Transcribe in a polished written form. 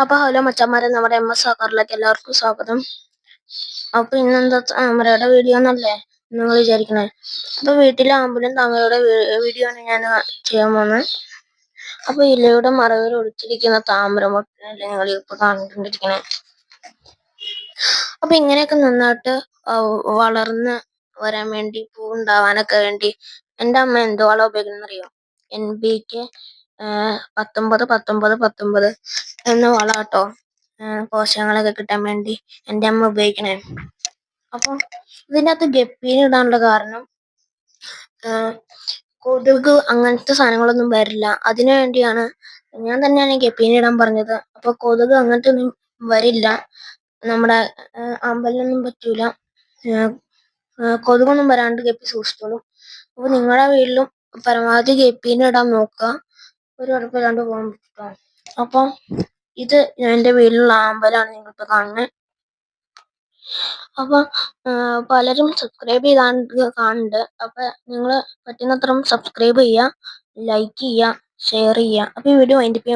അപ്പൊ ഹലോ മച്ചന്മാരെ, നമ്മുടെ MS ആക്കാറിലേക്ക് എല്ലാവർക്കും സ്വാഗതം. അപ്പൊ ഇന്നെന്താ താമരയുടെ വീഡിയോ എന്നല്ലേ നിങ്ങൾ വിചാരിക്കണേ? അപ്പൊ വീട്ടിലെ ആമ്പലും താമരയുടെ വീഡിയോ ആണ് ഞാൻ ചെയ്യാൻ പോകുന്നത്. അപ്പൊ ഇലയുടെ മറവിൽ ഒളിച്ചിരിക്കുന്ന താമര മൊട്ടല്ലേ നിങ്ങൾ ഇപ്പൊ കണ്ടുകൊണ്ടിരിക്കണേ. അപ്പൊ ഇങ്ങനെയൊക്കെ നന്നായിട്ട് വളർന്ന് വരാൻ വേണ്ടി, പൂ ഉണ്ടാവാനൊക്കെ വേണ്ടി എൻ്റെ അമ്മ എന്ത് വളം ഉപയോഗിക്കണം അറിയോ? NPK 19-19-19 എന്ന വളം കേട്ടോ. പോഷകങ്ങളൊക്കെ കിട്ടാൻ വേണ്ടി എൻ്റെ അമ്മ ഉപയോഗിക്കണേ. അപ്പം ഇതിനകത്ത് ഗപ്പീന് ഇടാനുള്ള കാരണം കൊതുക് അങ്ങനത്തെ സാധനങ്ങളൊന്നും വരില്ല, അതിനു വേണ്ടിയാണ് ഞാൻ തന്നെയാണ് ഗപ്പീന് ഇടാൻ പറഞ്ഞത്. അപ്പൊ കൊതുക് അങ്ങനത്തെ ഒന്നും വരില്ല, നമ്മുടെ അമ്പലിനൊന്നും പറ്റൂല, കൊതുകൊന്നും വരാണ്ട് ഗപ്പി സൂക്ഷിച്ചോളും. അപ്പൊ നിങ്ങളുടെ വീട്ടിലും പരമാവധി ഗപ്പീനെ ഇടാൻ നോക്കുക, ഒരു കുഴപ്പമില്ലാണ്ട് പോകാൻ പറ്റും. അപ്പം ഇത് എൻ്റെ വീട്ടിലുള്ള ആമ്പലാണ് നിങ്ങളിപ്പോൾ കാണുന്നത്. അപ്പൊ പലരും സബ്സ്ക്രൈബ് ചെയ്താണ്ട് കാണുന്നുണ്ട്. അപ്പൊ നിങ്ങൾ പറ്റുന്നത്ര സബ്സ്ക്രൈബ് ചെയ്യുക, ലൈക്ക് ചെയ്യുക, ഷെയർ ചെയ്യുക. അപ്പൊ ഈ വീഡിയോ വൈൻഡപ്പ് ചെയ്യാം.